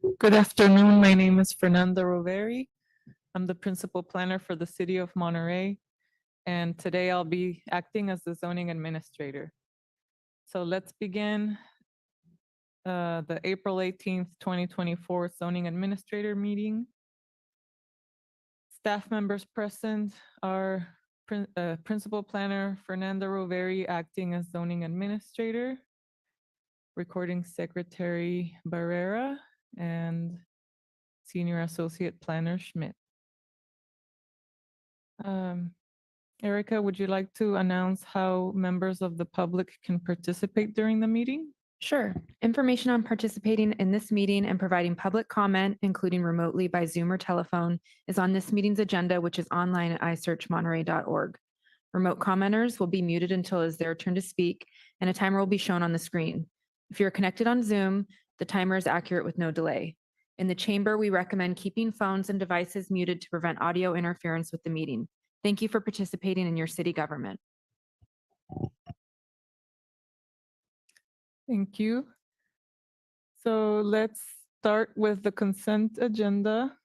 Good afternoon. My name is Fernanda Roveri. I'm the principal planner for the city of Monterey, and today I'll be acting as the zoning administrator. So let's begin the April 18th, 2024 zoning administrator meeting. Staff members present are principal planner Fernanda Roveri acting as zoning administrator, recording secretary Barrera, and senior associate planner Schmidt. Erica, would you like to announce how members of the public can participate during the meeting? Sure. Information on participating in this meeting and providing public comment, including remotely by Zoom or telephone, is on this meeting's agenda, which is online at isearchmonterey.org. Remote commenters will be muted until it is their turn to speak, and a timer will be shown on the screen. If you're connected on Zoom, the timer is accurate with no delay. In the chamber, we recommend keeping phones and devices muted to prevent audio interference with the meeting. Thank you for participating in your city government. Thank you. So let's start with the consent agenda,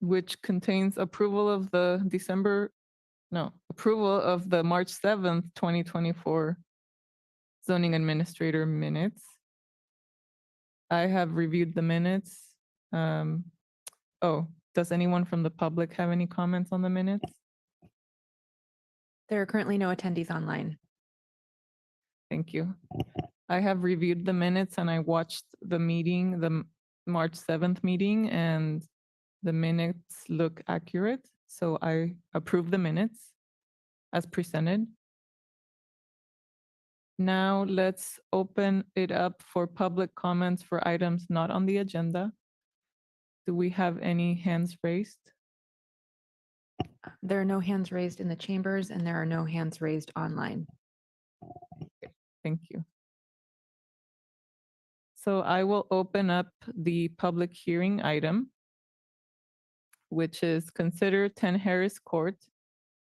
which contains approval of the March 7th, 2024 zoning administrator minutes. I have reviewed the minutes. Does anyone from the public have any comments on the minutes? There are currently no attendees online. Thank you. I have reviewed the minutes and I watched the meeting, the March 7th meeting, and the minutes look accurate. So I approve the minutes as presented. Now let's open it up for public comments for items not on the agenda. Do we have any hands raised? There are no hands raised in the chambers and there are no hands raised online. Thank you. So I will open up the public hearing item, which is consider 10 Harris Court,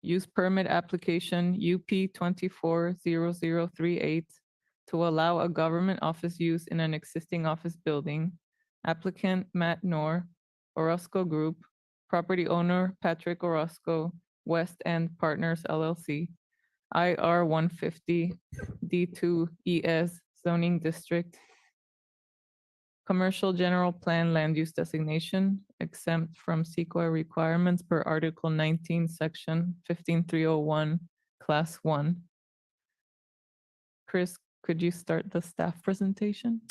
use permit application UP 240038 to allow a government office use in an existing office building. Applicant Matt Knorr, Orozco Group, property owner Patrick Orozco, West End Partners LLC, IR 150 D2 ES zoning district, commercial general plan land use designation, exempt from CEQA requirements per Article 19, Section 15301, Class 1. Chris, could you start the staff presentation?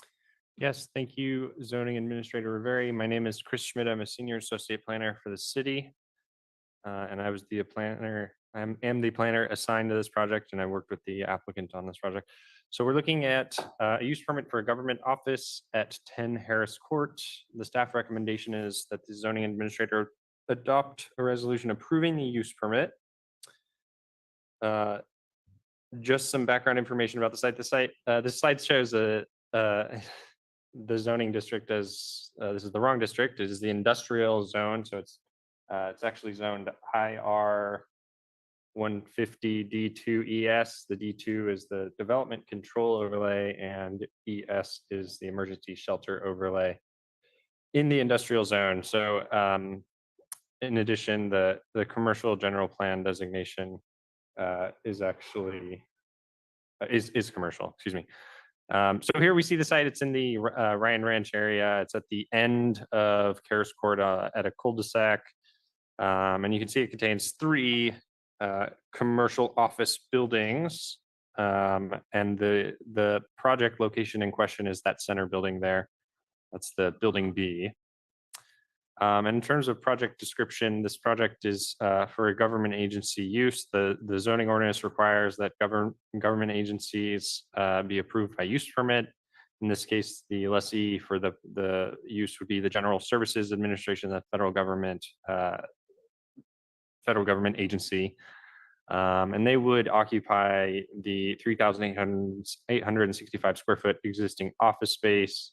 Yes, thank you, Zoning Administrator Riveri. My name is Chris Schmidt. I'm a senior associate planner for the city, and I was the planner. I am the planner assigned to this project, and I worked with the applicant on this project. So we're looking at a use permit for a government office at 10 Harris Court. The staff recommendation is that the zoning administrator adopt a resolution approving the use permit. Just some background information about the site. This slide shows the zoning district as this is the wrong district. It is the industrial zone, so it's actually zoned IR 150 D2 ES. The D2 is the development control overlay, and ES is the emergency shelter overlay in the industrial zone. So in addition, the commercial general plan designation is actually is commercial, excuse me. So here we see the site. It's in the Ryan Ranch area. It's at the end of Harris Court at a cul-de-sac. And you can see it contains 3 commercial office buildings. And the project location in question is that center building there. That's the building B. And in terms of project description, this project is for a government agency use. The zoning ordinance requires that government agencies be approved by use permit. In this case, the lessee for the use would be the General Services Administration, the federal government agency. And they would occupy the 3,865 square foot existing office space.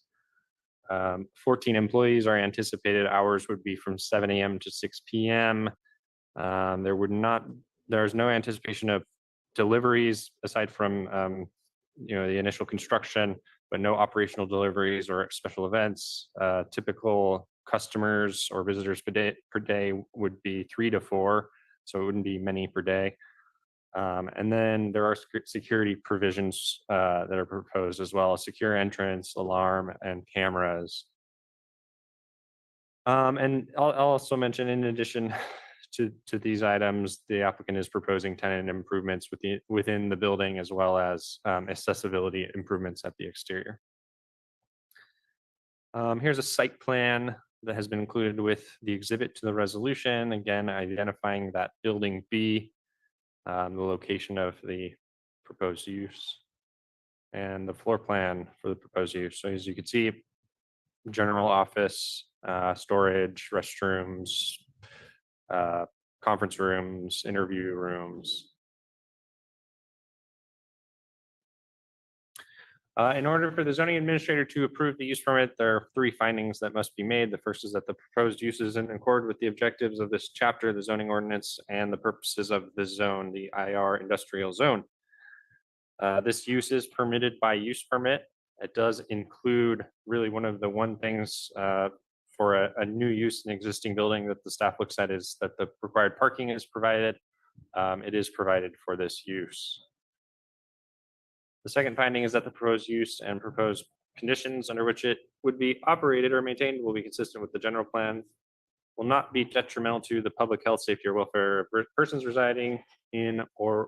14 employees are anticipated. Hours would be from 7 a.m. to 6 p.m. There's no anticipation of deliveries aside from the initial construction, but no operational deliveries or special events. Typical customers or visitors per day would be 3 to 4, so it wouldn't be many per day. And then there are security provisions that are proposed as well: secure entrance, alarm, and cameras. And I'll also mention, in addition to these items, the applicant is proposing tenant improvements within the building, as well as accessibility improvements at the exterior. Here's a site plan that has been included with the exhibit to the resolution, again identifying that building B, the location of the proposed use, and the floor plan for the proposed use. So as you can see, general office, storage, restrooms, conference rooms, interview rooms. In order for the zoning administrator to approve the use permit, there are 3 findings that must be made. The first is that the proposed use is in accord with the objectives of this chapter, the zoning ordinance, and the purposes of the zone, the IR industrial zone. This use is permitted by use permit. It does include really one of the things for a new use in an existing building that the staff looks at is that the required parking is provided. It is provided for this use. The second finding is that the proposed use and proposed conditions under which it would be operated or maintained will be consistent with the general plan, will not be detrimental to the public health, safety, or welfare of persons residing or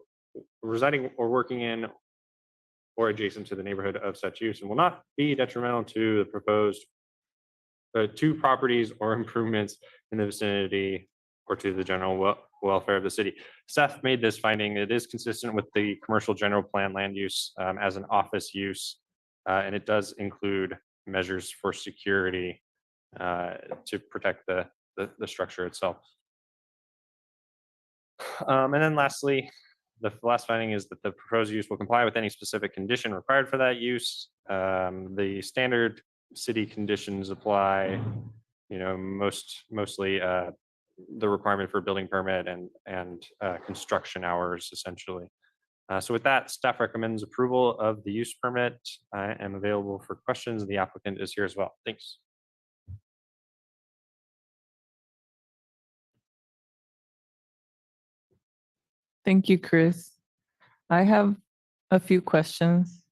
working in or adjacent to the neighborhood of such use, and will not be detrimental to the proposed to properties or improvements in the vicinity or to the general welfare of the city. Staff made this finding. It is consistent with the commercial general plan land use as an office use, and it does include measures for security to protect the structure itself. And then lastly, the last finding is that the proposed use will comply with any specific condition required for that use. The standard city conditions apply, mostly the requirement for a building permit and construction hours, essentially. So with that, staff recommends approval of the use permit. I am available for questions. The applicant is here as well. Thanks. Thank you, Chris. I have a few questions.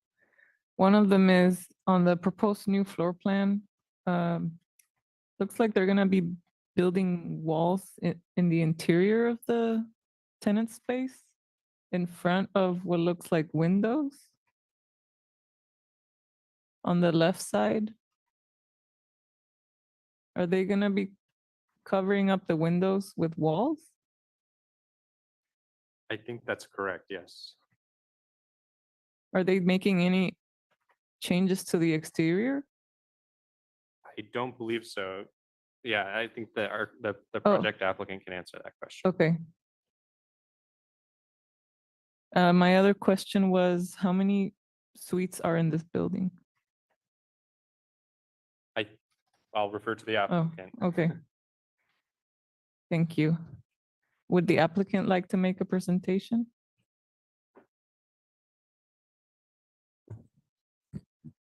One of them is on the proposed new floor plan. Looks like they're gonna be building walls in the interior of the tenant space in front of what looks like windows on the left side. Are they gonna be covering up the windows with walls? I think that's correct, yes. Are they making any changes to the exterior? I don't believe so. Yeah, I think that the project applicant can answer that question. Okay. My other question was, how many suites are in this building? I'll refer to the Oh, applicant. okay. Thank you. Would the applicant like to make a presentation?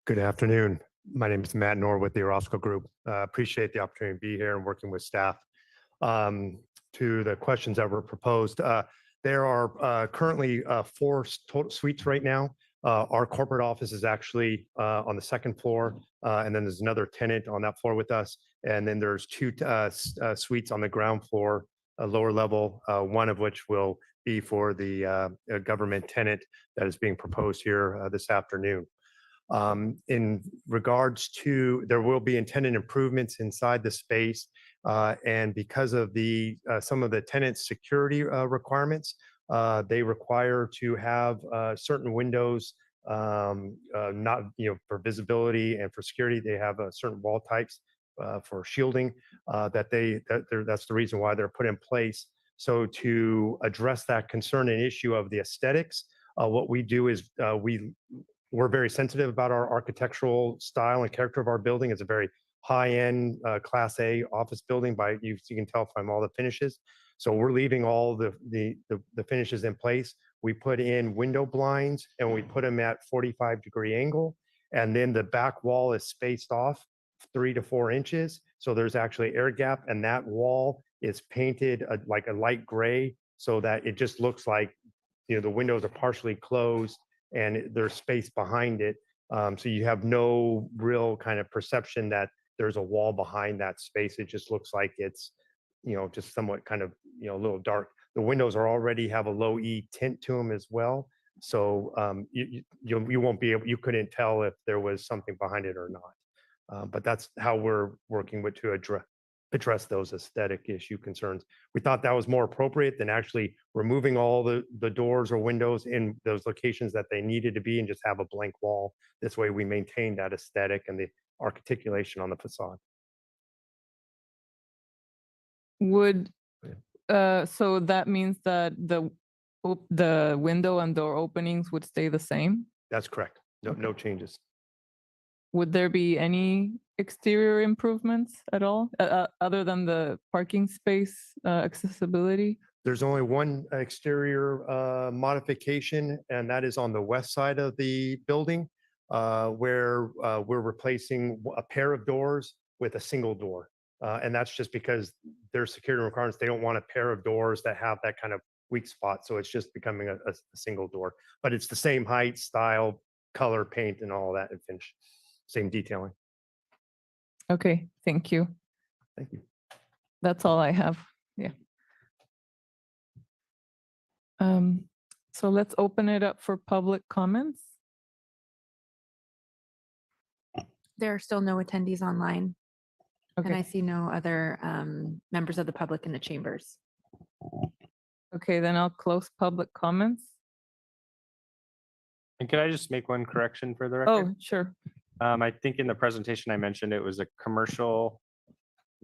Good afternoon. My name is Matt Knorr with the Orozco Group. Appreciate the opportunity to be here and working with staff. To the questions that were proposed, there are currently 4 total suites right now. Our corporate office is actually on the 2nd floor, and then there's another tenant on that floor with us. And then there's 2 suites on the ground floor, a lower level, one of which will be for the government tenant that is being proposed here this afternoon. In regards to, there will be tenant improvements inside the space, and because of some of the tenant security requirements, they require to have certain windows, not for visibility and for security. They have certain wall types for shielding that's the reason why they're put in place. So to address that concern and issue of the aesthetics, what we do is we're very sensitive about our architectural style and character of our building. It's a very high-end Class A office building. You can tell from all the finishes. So we're leaving all the finishes in place. We put in window blinds and we put them at 45-degree angle. And then the back wall is spaced off 3 to 4 inches. So there's actually air gap, and that wall is painted like a light gray so that it just looks like, the windows are partially closed and there's space behind it. So you have no real kind of perception that there's a wall behind that space. It just looks like it's, just somewhat kind of, a little dark. The windows are already have a low E tint to them as well. So you won't be able, you couldn't tell if there was something behind it or not. But that's how we're working with to address those aesthetic issue concerns. We thought that was more appropriate than actually removing all the doors or windows in those locations that they needed to be and just have a blank wall. This way we maintain that aesthetic and the articulation on the facade. So that means that the window and door openings would stay the same? That's correct. No changes. Would there be any exterior improvements at all, other than the parking space accessibility? There's only one exterior modification, and that is on the west side of the building, where we're replacing a pair of doors with a single door. And that's just because their security requirements, they don't want a pair of doors that have that kind of weak spot. So it's just becoming a single door, but it's the same height, style, color, paint, and all that, and finish. Same detailing. Okay, thank you. Thank you. That's all I have. Yeah. So let's open it up for public comments. There are still no attendees online, and I Okay, see no other members of the public in the chambers. okay, then I'll close public comments. And can I just make one correction for the Oh, record? sure. I think in the presentation I mentioned it was a commercial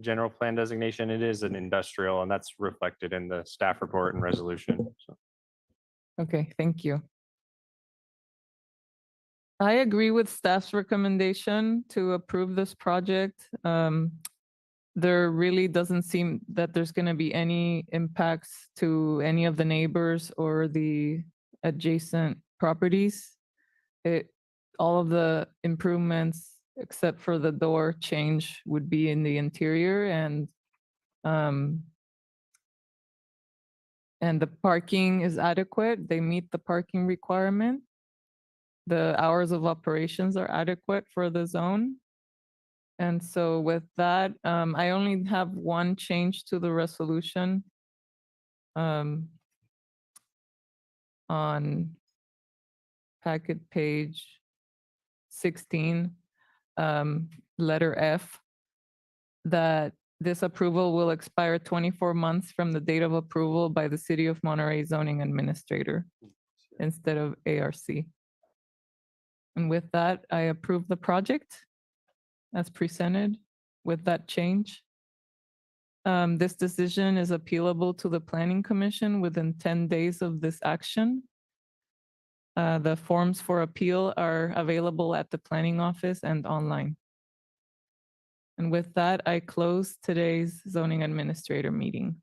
general plan designation. It is an industrial, and that's reflected in the staff report and resolution. So Okay, thank you. I agree with staff's recommendation to approve this project. There really doesn't seem that there's going to be any impacts to any of the neighbors or the adjacent properties. All of the improvements, except for the door change, would be in the interior, and the parking is adequate. They meet the parking requirement. The hours of operations are adequate for the zone. And so with that, I only have one change to the resolution on packet page 16, letter F, that this approval will expire 24 months from the date of approval by the City of Monterey zoning administrator instead of ARC. And with that, I approve the project as presented with that change. This decision is appealable to the Planning Commission within 10 days of this action. The forms for appeal are available at the planning office and online. And with that, I close today's zoning administrator meeting.